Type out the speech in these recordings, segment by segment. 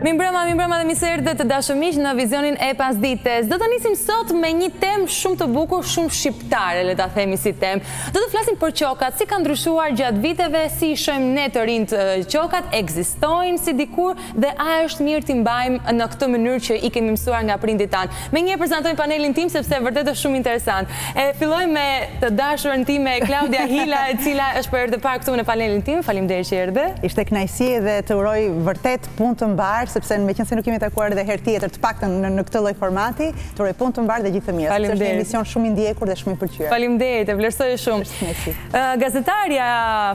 Mirëmbrëma dhe mirëserdhje të dashur miq në vizionin e pasdites. Do të nisim sot me një temë shumë të bukur, shumë shqiptare, le ta themi si temë. Do të flasim për qokat, si kanë ndryshuar gjatë viteve, si i shohim ne të rinjt qokat, ekzistojnë si dikur dhe a është mirë t'i mbajmë në këtë mënyrë që i kemi mësuar nga prindit tanë. Me një prezantojmë panelin tim sepse vërtet është shumë interesant. Filloj me të dashurën time Klaudia Hila, e cila është për herë të parë këtu në panelin tim. Faleminderit që erdhe. Ishte kënaqësi dhe të uroj vërtet punë të mbar, sepse meqense nuk kemi takuar edhe herë tjetër, të paktën në këtë lloj formati, të uroj punë të mbar dhe gjithë të mirë. Është një emision shumë i ndjekur dhe shumë i pëlqyer. Faleminderit, e vlerësoj shumë. Gazetarja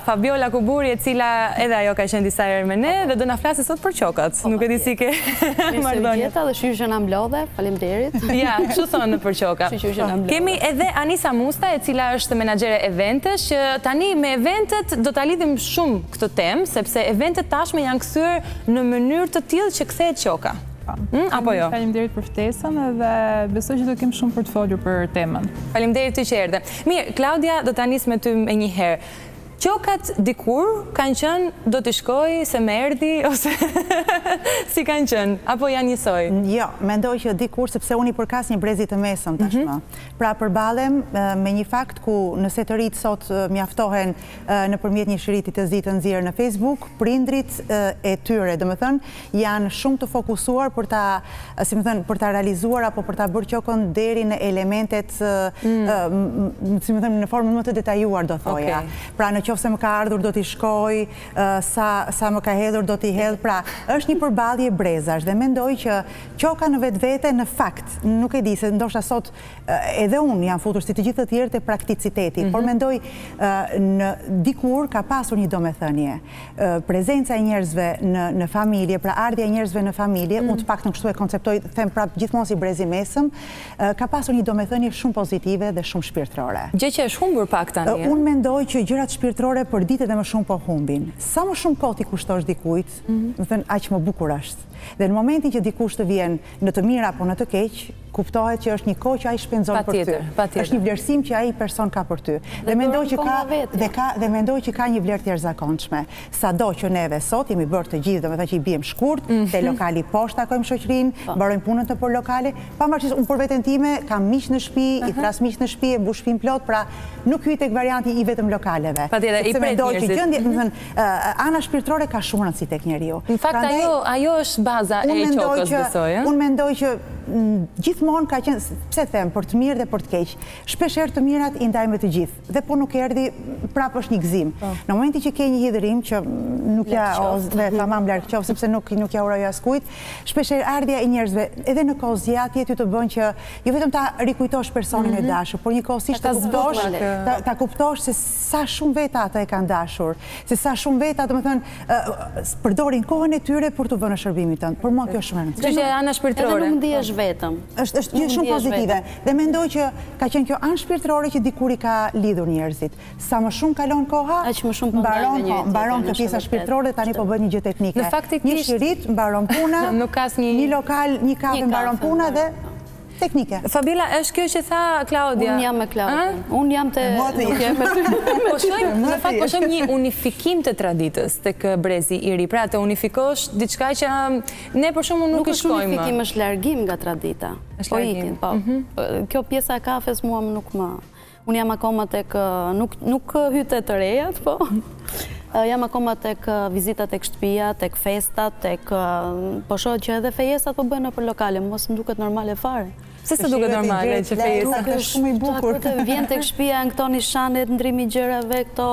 Fabjola Kuburi, e cila edhe ajo ka qenë disa herë me ne dhe do na flasë sot për qokat. Nuk e di si ke marrëdhënie. Dhe shqyr që na mblodhe, faleminderit. Ja, kështu thonë për qoka. Kemi edhe Anisa Musta, e cila është menaxhere eventesh, që tani me eventet do ta lidhim shumë këtë temë, sepse eventet tashme janë kthyer në mënyrë të tillë që kthehet qoka. Apo jo? Faleminderit për ftesën dhe besoj që do kem shumë për të folur për temën. Faleminderit ty që erdhe. Mirë, Klaudia, do ta nis me ty me një herë. Qokat dikur kanë qenë do t'i shkoj se më erdhi ose si kanë qenë, apo janë njësoj? Jo, mendoj që dikur, sepse unë i përkas një brezi të mesëm tashmë. Pra përballem me një fakt ku nëse të rit sot mjaftohen nëpërmjet një shiriti të zi të nxjerrë në Facebook, prindrit e tyre, domethënë, janë shumë të fokusuar për ta, si më thënë, për ta realizuar apo për ta bërë qokën deri në elementet, si më thënë, në formën më të detajuar, do thoja. Pra në qofse më ka ardhur do t'i shkoj, sa më ka hedhur do t'i hedh, pra është një përballje brezash dhe mendoj që qoka në vetvete në fakt, nuk e di se ndoshta sot edhe unë jam futur si të gjithë të tjerë te prakticiteti, por mendoj në dikur ka pasur një domethënie. Prezenca e njerëzve në familje, pra ardhja e njerëzve në familje, unë të paktën kështu e konceptoj, them prapë gjithmonë si brezi mesëm, ka pasur një domethënie shumë pozitive dhe shumë shpirtërore. Gjë që është humbur pak tani. Unë mendoj që gjërat shpirtërore për ditët e më shumë po humbin. Sa më shumë kohë t'i kushtosh dikujt, më thënë aq më bukur është. Dhe në momentin që dikush të vjen në të mirë apo në të keq, kuptohet që është një kohë që ai shpenzon për ty. Është një vlerësim që ai person ka për ty. Dhe mendoj që ka një vlerë të jashtëzakonshme. Sado që neve sot jemi bërë të gjithë, domethënë që i biem shkurt, te lokali poshtë takojmë shoqërinë, mbarojmë punën të por lokale, pavarësisht unë për veten time kam miq në shtëpi, i thras miq në shtëpi, e mbush shtëpinë plot, pra nuk hyj tek varianti i vetëm lokaleve. Patjetër, i pret njerëzit. Ana shpirtërore ka shumë rëndësi tek njeriu. Në fakt ajo është baza e qokës, besoj. Unë mendoj që gjithmonë ka qenë, pse them, për të mirë dhe për të keq. Shpeshherë të mirat i ndajmë të gjithë. Dhe po nuk erdhi, prapë është një gëzim. Në momentin që ke një hidhërim që nuk ja tamam larg qof sepse nuk ja uroj askujt, shpeshherë ardhja e njerëzve edhe në kohë zgjatje ty të bën që jo vetëm ta rikujtosh personin e dashur, por njëkohësisht ta kuptosh se sa shumë veta ata e kanë dashur, se sa shumë veta, domethënë, përdorin kohën e tyre për të vënë në shërbimin tënd. Për mua kjo është shumë e rëndësishme. Kjo është ana shpirtërore. Edhe nuk ndihesh vetëm. Është gjë shumë pozitive dhe mendoj që ka qenë kjo anë shpirtërore që dikur i ka lidhur njerëzit. Sa më shumë kalon koha, mbaron kjo pjesa shpirtërore, tani po bëhet një gjë teknike. Një shirit mbaron puna, një lokal, një kafe mbaron puna dhe teknike. Fabiola, është kjo që tha Klaudia? Unë jam me Klaudia. Unë jam te... Në fakt, po shohim një unifikim të traditës tek brezi i ri. Pra, të unifikosh diçka që ne për shkakun nuk i shkojmë. Nuk është unifikim, është largim nga tradita. Po ikin, po. Kjo pjesa e kafes mua nuk më... Unë jam akoma tek... Nuk hyte të rejat, po... Jam akoma tek vizitat tek shtëpia, tek festat, po shoh që edhe fejesat po bëhen nëpër lokale, mos më duket normale fare. Se duket normale që fejesat është shumë i bukur. Vjen tek shtëpia në këto nishanet, ndrimi gjërave, këto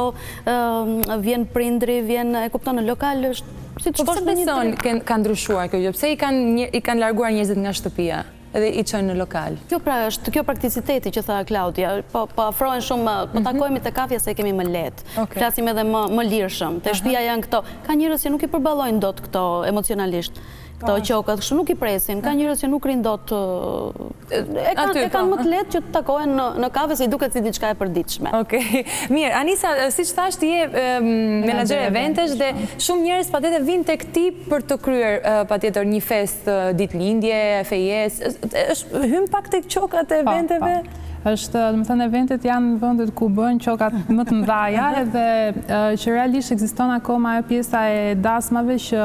vjen prindri, vjen, e kupton, në lokal është si të shkosh në një beson ka ndryshuar kjo gjë? Pse i kanë larguar njerëzit nga shtëpia edhe i çojnë në lokal? Kjo pra është kjo prakticiteti që tha Klaudia, po afrohen shumë, po takohemi te kafja se kemi më lehtë. Flasim edhe më lirshëm. Te shtëpia janë këto. Ka njerëz që nuk i përballojnë dot këto emocionalisht. Këto qokat, kështu nuk i presin. Ka njerëz që nuk rin dot e kanë më të lehtë që të takohen në kafe se i duket si diçka e përditshme. Okej. Mirë, Anisa, siç thash ti je menaxher eventesh dhe shumë njerëz patjetër vinë tek ti për të kryer patjetër një festë ditëlindje, fejes. Hyn pak tek qokat e eventeve? Është, më thënë, eventet janë vendet ku bëjnë qokat më të mëdhaja edhe që realisht ekziston akoma ajo pjesa e dasmave që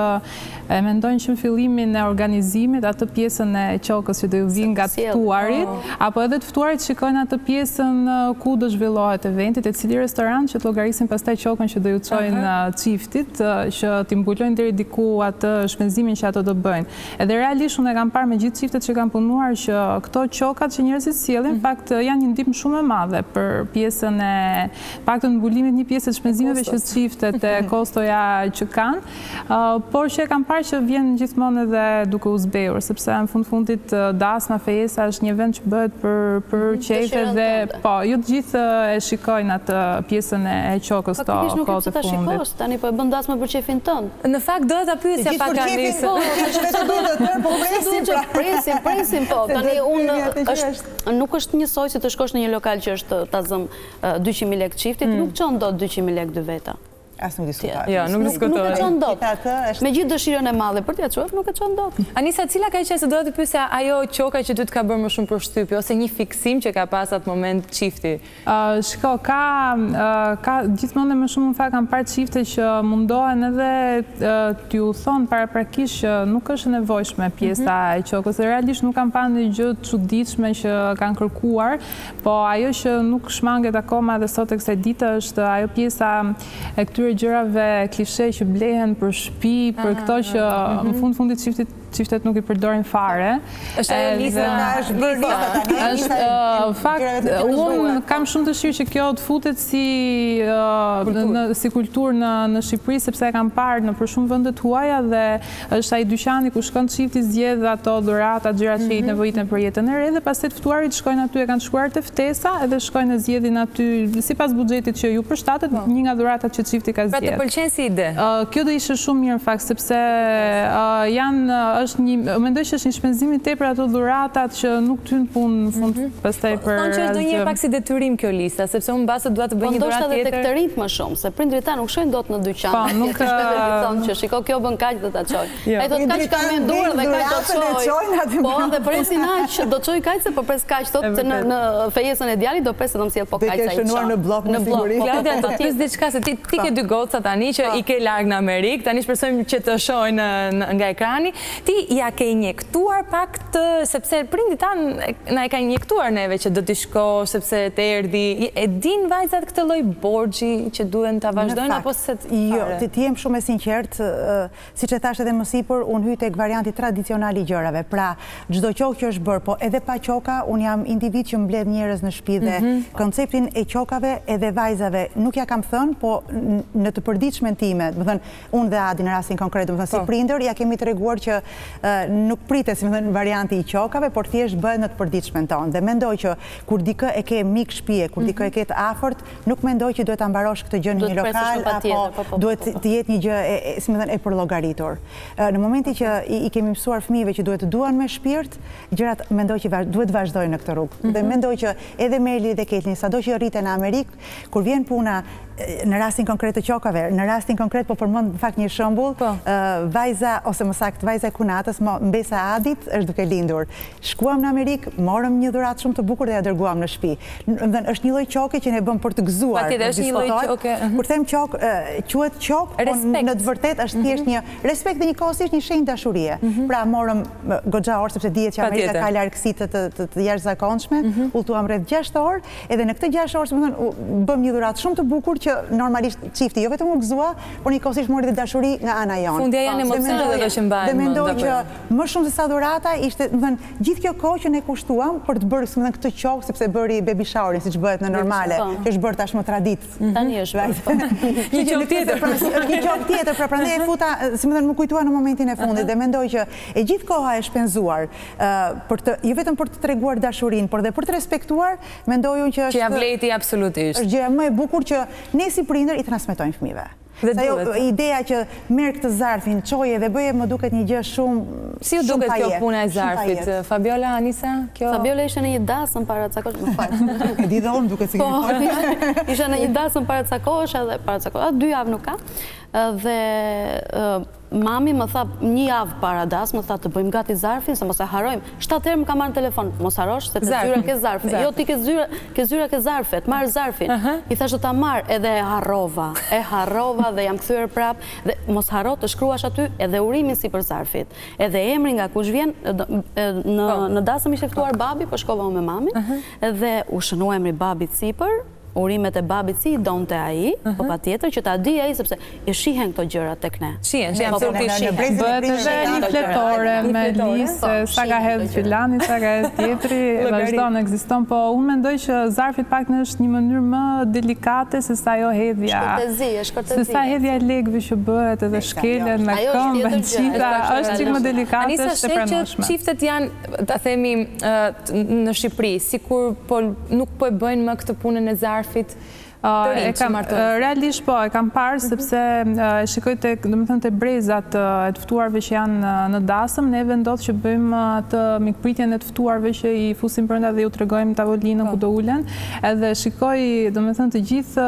e mendojnë që në fillimin e organizimit atë pjesën e qokës që do ju vinë nga të ftuarit, apo edhe të ftuarit shikojnë atë pjesën ku do zhvillohet eventit, e cili restorant që të llogarisin pastaj qokën që do ju çojnë çiftit, që t'i mbulojnë deri diku atë shpenzimin që ato do bëjnë. Edhe realisht unë e kam parë me gjithë çiftet që kanë punuar që këto qokat që njerëzit sjellin, në fakt janë një ndihmë shumë e madhe për pjesën e paktën mbulimit një pjesë të shpenzimeve që çiftet e kostoja që kanë, por që e kam parë që vjen gjithmonë edhe duke u zbehur, sepse në fundit dasma, fejesa është një vend që bëhet për qejfe dhe po, jo të gjithë e shikojnë atë pjesën e qokës to kohët e fundit. Nuk e që ta shikosh, tani po e bën dasma për qefin tënd. Në fakt do ta pyesja pak Anisë. Presim, po. Tani unë nuk është njësoj si të shkosh në një lokal që është ta zëm 200.000 lekë çiftit, nuk çon dot 200.000 lekë dy veta. As nuk diskutohet. Jo, nuk diskutohet. Nuk e çon dot. Me gjithë dëshirën e madhe për t'ia çuar, nuk e çon dot. Anisa, cila ka qenë se doja të pyesja ajo qoka që ty të ka bërë më shumë përshtypje ose një fiksim që ka pas atë moment çifti? Shiko, ka gjithmonë më shumë në fakt kam parë çifte që mundohen edhe t'ju thonë paraprakisht që nuk është e nevojshme pjesa e qokës. Realisht nuk kam parë ndonjë gjë të çuditshme që kanë kërkuar, po ajo që nuk shmanget akoma edhe sot e kësaj dite është ajo pjesa e këtyre gjërave klishe që blehen për shtëpi, për këto që në fundit çiftet nuk i përdorin fare. Është ajo lista është fakt, unë kam shumë dëshirë që kjo të futet si kulturë në Shqipëri, sepse e kam parë në për shumë vende të huaja dhe është ai dyqani ku shkon çifti zgjedh ato dhurata, gjërat që i nevojiten për jetën e re, dhe pastaj ftuarit shkojnë aty, e kanë shkuar te ftesa edhe shkojnë e zgjedhin aty sipas buxhetit që ju përshtatet, një nga dhuratat që çifti ka zgjedhur. Pra të pëlqen si ide? Kjo do ishte shumë mirë në fakt, sepse mendoj që është një shpenzim i tepër ato dhuratat që nuk tyn punë në fund pastaj për. Thonë që është ndonjëherë pak si detyrim kjo lista, sepse unë mbase dua të bëj një dhuratë tjetër. Po ndoshta edhe tek të rinjt më shumë, se prindrit tanë nuk shkojnë dot në dyqan. Po, nuk thonë që shiko kjo bën kaq do ta çoj. Ai do të kaq ka menduar dhe kaq do të çoj. Po dhe presin aq do çoj kaq se po pres kaq thotë se në fejesën e djalit do pres të më sjell po kaq sa i çon. Në blok në siguri. Klaudia, do të pyes diçka se ti ke dy goca tani që i ke larg në Amerikë, tani shpresojmë që të shohin nga ekrani. Ti ja ke injektuar pak të, sepse prindit tanë na e ka injektuar neve që do t'i shkosh sepse të erdhi. E din vajzat këtë lloj borxhi që duhen ta vazhdojnë apo se jo, ti jem shumë e sinqert, siç e thash edhe më sipër, unë hyj tek varianti tradicional i gjërave. Pra, çdo qokë që është bërë, po edhe pa qoka, unë jam individ që mbledh njerëz në shtëpi dhe konceptin e qokave edhe vajzave nuk ja kam thënë, po në të përditshmen time, do të thënë unë dhe Adi në rastin konkret, do të thënë si prindër ja kemi treguar që nuk pritet si më thënë varianti i qokave, por thjesht bëhet në të përditshmen tonë. Dhe mendoj që kur dikë e ke mik shtëpie, kur dikë e ke të afërt, nuk mendoj që duhet ta mbarosh këtë gjë në një lokal apo duhet të jetë një gjë si më thënë e përllogaritur. Në momentin që i kemi mësuar fëmijëve që duhet të duan me shpirt, gjërat mendoj që duhet vazhdojnë në këtë rrugë. Dhe mendoj që edhe Meli dhe Ketlin, sado që rriten në Amerikë, kur vjen puna në rastin konkret të qokave, në rastin konkret po përmend në fakt një shembull, vajza ose më saktë vajza e kunatës, mbesa e Adit është duke lindur. Shkuam në Amerikë, morëm një dhuratë shumë të bukur dhe ja dërguam në shtëpi. Domethënë është një lloj qoke që ne bëm për të gëzuar. Patjetër është një lloj qoke. Kur them qok, quhet qok, po në të vërtetë është thjesht një respekt dhe njëkohësisht një shenjë dashurie. Pra morëm goxha orë sepse dihet që Amerika ka largësi të jashtëzakonshme, udhtuam rreth 6 orë, edhe në këtë 6 orë, domethënë bëm një dhuratë shumë të bukur që normalisht çifti jo vetëm u gëzua, por njëkohësisht mori dhe dashuri nga ana jonë. Fundja janë emocione dhe do që mbajnë. Dhe mendoj që më shumë se sa dhurata ishte, domethënë, gjithë kjo kohë që ne kushtuam për të bërë domethënë këtë qokë sepse bëri baby showerin siç bëhet në normale, që është bërë tashmë traditë. Tani është. Një qokë tjetër. Një qokë tjetër, pra prandaj e futa, si më thënë, më kujtua në momentin e fundit dhe mendoj që e gjithë koha e shpenzuar për të jo vetëm për të treguar dashurinë, por edhe për të respektuar, mendoj unë që është ja vleti absolutisht. Është gjëja më e bukur që ne si prindër i transmetojmë fëmijëve. Ajo ideja që merr këtë zarfin, çoje dhe bëje më duket një gjë shumë. Si ju duket kjo puna e zarfit? Fabjola, Anisa, kjo? Fabjola ishte në një dasëm paracakosh, më fal. E di dhe unë duket si kemi. Ishte në një dasëm paracakosh edhe paracakosh, 2 javë nuk ka. dhe mami më tha një javë para das, më tha të bëjmë gati zarfin, se mos e harojmë. 7 herë më ka marrë në telefon, mos harosh, sepse zyra ke zarfe. Jo, ti ke zyra ke zarfet, marrë zarfin. I thash do ta marr, edhe e harrova dhe jam kthyer prap, dhe mos harro të shkruash aty edhe urimin sipër zarfit. Edhe emri nga kush vjen, në dasëm ishte ftuar babi, po shkova me mamin, edhe u shënua emri babit sipër. Urimet e babit si i donte ai, po patjetër që ta di ai sepse i shihen këto gjëra tek ne. Shihen, absolutisht shihen. Bëhet edhe një fletore me listë, sa ka hedhë filani, sa ka hedhë tjetri, vazhdon, ekziston, po unë mendoj që zarfit pak në është një mënyrë më delikate se sa jo hedhja. Shkortezi. Se sa hedhja e legëve që bëhet edhe shkeljen me këmbë, qita, është çik më delikate, është e pranueshme. Anisa, çiftet janë, ta themi, në Shqipëri, sikur nuk po e bëjnë më këtë punën e zarfit. Realisht po, e kam parë sepse shikoj të brezat e të ftuarve që janë në dasëm, neve ndodhë që bëjmë të mikpritjen e të ftuarve që i fusim brenda dhe ju tregojmë tavolinën ku do ulen, edhe shikoj të gjithë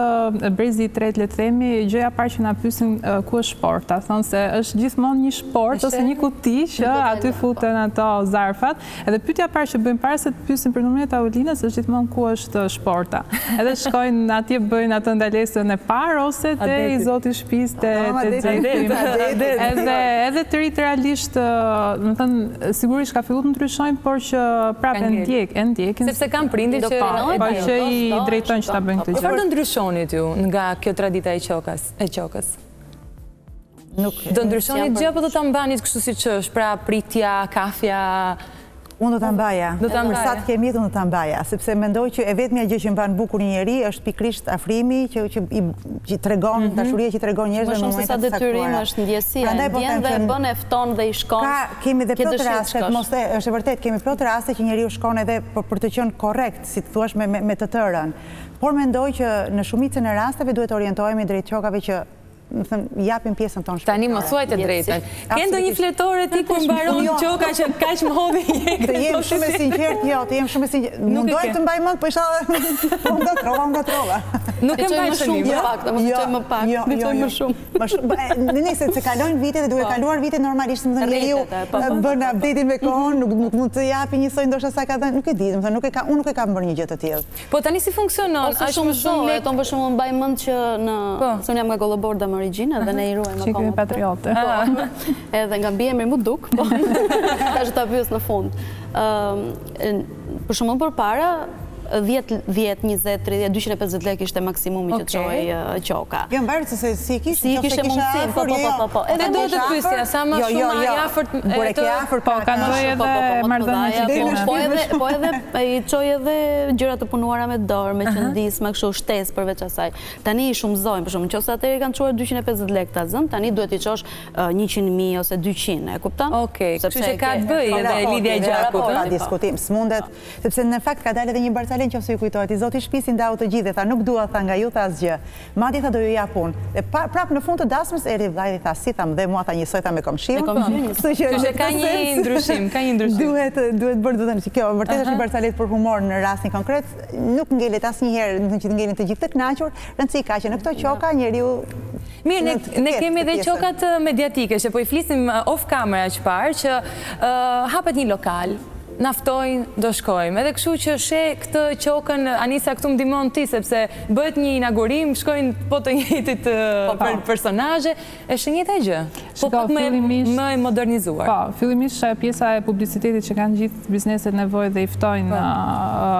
brezi i tret, le të themi, gjëja parë që na pyesin ku është shporta, thonë se është gjithmonë një shport ose një kuti që aty futen ato zarfat, edhe pyetja parë që bëjmë para se të pyesim për numrin e tavolinës është gjithmonë ku është shporta. Edhe shkojnë atje bëjnë atë ndalesën e parë ose te i zoti shtëpisë te edhe të rit realisht, do të thënë sigurisht ka filluar të ndryshojnë, por që prapë ndjekin sepse kanë prindit që i drejtojnë që ta bëjnë këtë gjë. Çfarë do ndryshonit ju nga kjo tradita e qokës? Do ndryshonit gjë apo do ta mbanit kështu siç është, pra pritja, kafja? Unë do të mbaja, për sa të kemi unë do të mbaja, sepse mendoj që e vetmja gjë që mban bukur një njeri është pikrisht afrimi që tregon, dashuria që tregon njerëzve në momentet e caktuara. Më shumë se sa detyrim është ndjesia, ndjen dhe bën e fton dhe i shkon. Kemi dhe plot raste, është e vërtet, kemi plot raste që njeriu shkon edhe për të qenë korrekt, si të thuash me të tërën. Por mendoj që në shumicën e rasteve duhet të orientohemi drejt qokave që japim pjesën tonë shpirtare. Tani më thuaj të drejtën. Ke ndonjë fletore ti kur mbaron qoka që kaq më hodhi një? Të jem shumë e sinqert, të jem shumë e sinqert. Mundoj të mbaj mend, po isha po nga trova. Nuk e mbaj shumë më pak, mos të më pak. Më më shumë. Nëse të kalojnë vite dhe duhet kaluar vite normalisht, më thënë njeriu bën update-in me kohën, nuk mund të japi njësoj ndoshta sa ka dhënë, nuk e di, më thënë unë nuk e kam bërë një gjë të tillë. Po tani si funksionon? Është shumë lehtë, unë për shembull mbaj mend që se unë jam nga Golloborda më origjinë dhe ne i ruajmë akoma. Çikemi patriote. Edhe nga mbiemri më duk, po tash ta pyes në fund. Për shembull përpara 10, 20, 30, 250 lekë ishte maksimumi që çoj qoka. Jo, mbarë se si kishte mundësi, po. Edhe do të pyesja, sa më shumë i afërt e të afërt, po kanë edhe marrëdhënie që po edhe i çoj edhe gjëra të punuara me dorë, me qëndisë, me kështu shtesë përveç asaj. Tani i shumëzojnë, për shembull, nëse atëherë kanë çuar 250 lekë ta zën, tani duhet i çosh 100.000 ose 200, e kupton? Okej, kështu që ka të bëjë edhe lidhja e gjakut, pa diskutim, s'mundet, sepse në fakt ka dalë edhe një barcalen që ose ju kujtohet, i zoti shtëpisë ndau të gjithë, tha nuk dua, tha nga ju tha asgjë. Madje tha do ju jap punë. Dhe prap në fund të dasmës erdhi vllai dhe tha si tham dhe mua tha njësoj tha me komshiun. Kështu që ka një ndryshim, Duhet bërë do të thënë kjo vërtet është një barcalet për humor në rastin konkret, nuk ngelet asnjëherë, do të thënë që ngelin të gjithë të kënaqur, rëndësi ka që në këto qoka njeriu. Mirë, ne kemi edhe qokat mediatike që po i flisim off camera që parë që hapet një lokal. Naftojnë, do shkojmë. Edhe kështu që she këtë qokën, Anisa këtu më ndihmon ti, sepse bëhet një inaugurim, shkojnë po të njëjtit personazhe, është njëjta gjë. Po pak më e modernizuar. Po, fillimisht pjesa e publicitetit që kanë gjithë bizneset nevojë dhe i ftojnë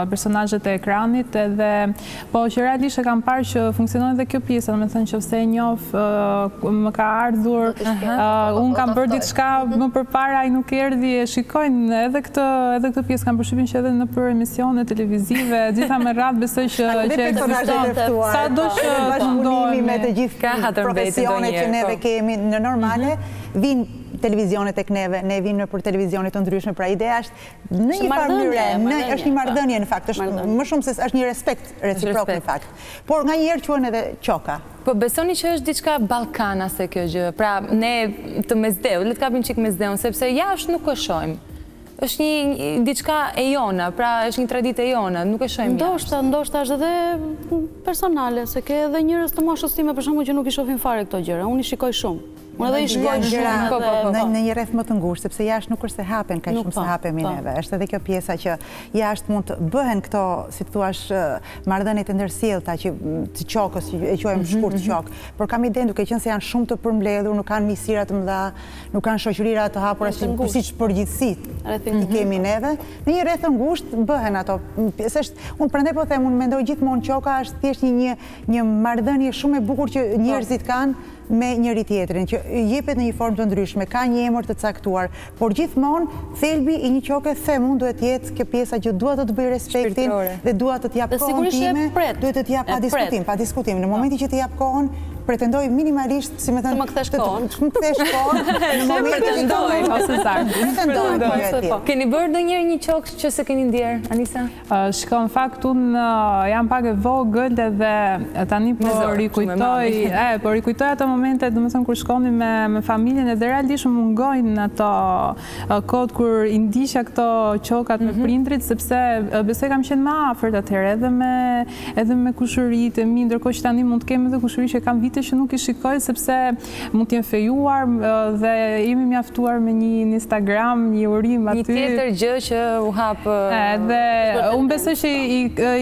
personazhet e ekranit, edhe po që realisht e kam parë që funksionon edhe kjo pjesa, domethënë nëse e njoh, më ka ardhur, unë kam bërë diçka më përpara, ai nuk erdhi, e shikojnë edhe këtë pjesë kam përshtypjen që edhe në për emisione televizive, gjitha me radhë besoj që ekziston. Sado që bashkëpunimi me të gjithë profesionet që neve kemi në normale, vinë televizionet tek neve, ne vinë për televizionet të ndryshme, pra ideja është në një farë mënyrë, është një marrëdhënie në fakt, është më shumë se është një respekt reciprok në fakt. Por nganjëherë quhen edhe qoka. Po besoni që është diçka ballkanase kjo gjë? Pra ne të mesdheu, le të kapim çik mesdheun, sepse jashtë nuk e shohim. është një diçka e jona, pra është një traditë e jona, nuk e shohim jashtë. Ndoshta është edhe personale, se ke edhe njerëz të moshës time për shembull që nuk i shohin fare këto gjëra. Unë i shikoj shumë. Unë edhe i shkoj shumë në një rreth më të ngushtë, sepse jashtë nuk është se hapen kaq shumë se hapemi neve. Është edhe kjo pjesa që jashtë mund të bëhen këto, si thua, marrëdhëniet e ndërsjellta që të qokës, që e quajmë shkurt qok, por kam idenë duke qenë se janë shumë të përmbledhur, nuk kanë misira të mëdha, nuk kanë shoqërira të hapura siç përgjithësi i kemi neve. Në një rreth të ngushtë bëhen ato. Unë prandaj po them, unë mendoj gjithmonë qoka është thjesht një marrëdhënie shumë e bukur që njerëzit kanë me njëri tjetrin, që jepet në një formë të ndryshme, ka një emër të caktuar, por gjithmonë thelbi i një qoke them unë duhet jetë kjo pjesa që duhet të bëj respektin dhe duhet të t'jap kohën time, duhet të t'jap pa diskutim. Në momentin që të jap kohën, pretendoj minimalisht, si me thënë, të më kthesh kohën. Të më kthesh kohën, në momentin që pretendoj. Keni bërë ndonjëherë një qokë që se keni ndjerë, Anisa? Shko, në fakt, unë jam pak e vogël dhe tani po rikujtoj ato momente, do më thënë, kur shkonim me familjen dhe realisht mungojnë ato kohët kur i ndiqja këto qokat me prindrit, sepse besoj kam qenë më afërt atëherë edhe me kushëritë e mi, ndërkohë që tani mund të kem edhe kushëri që kam vite që nuk i shikoj, sepse mund t'jem fejuar dhe jemi mjaftuar me një Instagram, një urim aty. Një tjetër gjë që u hapë... Dhe unë besoj që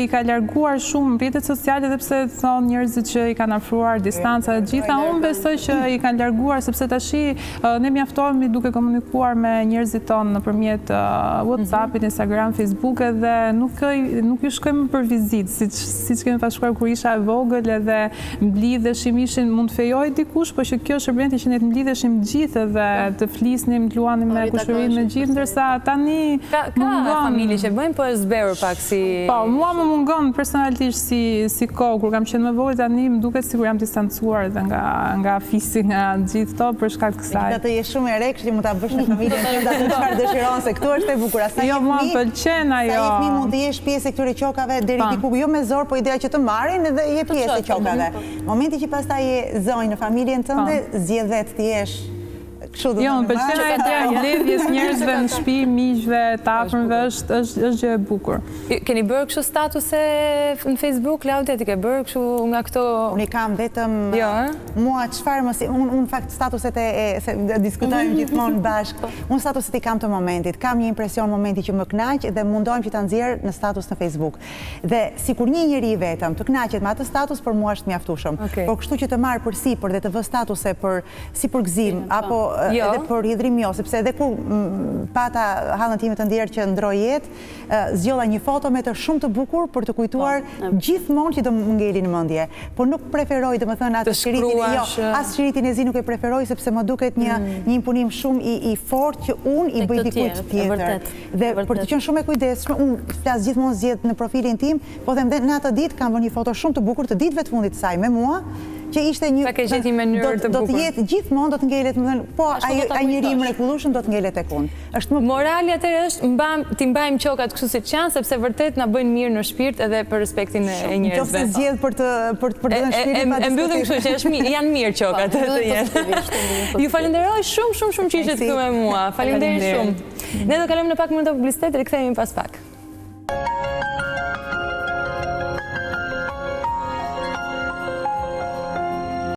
i ka larguar shumë rrjetet sociale dhe pse thonë njerëzit që i kanë afruar distanca dhe gjitha, unë besoj që i kanë larguar sepse tashi ne mjaftohemi duke komunikuar me njerëzit tonë nëpërmjet WhatsAppit, Instagram, Facebook dhe nuk ju shkojmë për vizitë, siç kemi pasur kur isha e vogël edhe mblidheshim mund të fejoj dikush, po që kjo shërbenti që ne të mblidheshim gjithë dhe të flisnim, të luanim me kushërinë me gjithë, ndërsa tani mungon... Ka familje që bëjmë, po është zberur pak si... Po, mua më mungon personalisht si kohë, kur kam qenë më vogël tani, më duket sikur jam distancuar dhe nga fisi, nga gjithë to, për shkak të kësaj. Të je shumë e reksh që mund ta bësh në familjen tënde atë çfarë dëshiron, se këtu është e bukur. Jo, mua pëlqen ajo. Sa fëmijë mund të jesh pjesë e këtyre qokave deri diku, jo me zor, po ideja që të marrin dhe je pjesë e qokave. Momenti që pastaj je zonjë në familjen tënde, zgjedh vetë të jesh kështu do të. Jo, më pëlqen ajo mbledhjes njerëzve në shtëpi, miqve, të afërmve, është gjë e bukur. Keni bërë kështu statuse në Facebook, Klaudia, ti ke bërë kështu nga këto... Unë i kam vetëm mua çfarë mos unë fakt statuset se diskutojmë gjithmonë bashkë. Unë statuset i kam të momentit. Kam një impresion momenti që më kënaq dhe mundohem që ta nxjerr në status në Facebook. Dhe sikur një njeri i vetëm të kënaqet me atë status, për mua është mjaftueshëm. Por kështu që të marr përsipër dhe të vë statuse për si për gëzim apo edhe për hidhrim jo, sepse edhe kur pata hallën time të ndjerë që ndroi jetë, zgjodha një foto me të shumë të bukur për të kujtuar gjithmonë që do më ngeli në mendje. Por nuk preferoj, domethënë, atë shiritin, as shiritin e zi nuk e preferoj sepse më duket një impunim shumë i fortë që unë i bëj dikujt tjetër. Dhe për të qenë shumë e kujdesshme, unë flas gjithmonë zgjedh në profilin tim, po them në atë ditë kam vënë një foto shumë të bukur të ditëve të fundit të saj me mua, që ishte një do të jetë gjithmonë do të ngelet, më thënë, po ai njeri i mrekullueshëm do të ngelet tek unë. Është më morali atëherë është ti mbajmë qokat kështu siç janë, sepse vërtet na bëjnë mirë në shpirt edhe për respektin e njerëzve. Nëse zgjedh për të dhënë shpirtin pa e mbyllim kështu që janë mirë qokat të jenë. Ju falenderoj shumë që ishit këtu me mua. Faleminderit shumë. Ne do kalojmë në pak minuta publicitet dhe rikthehemi pas pak.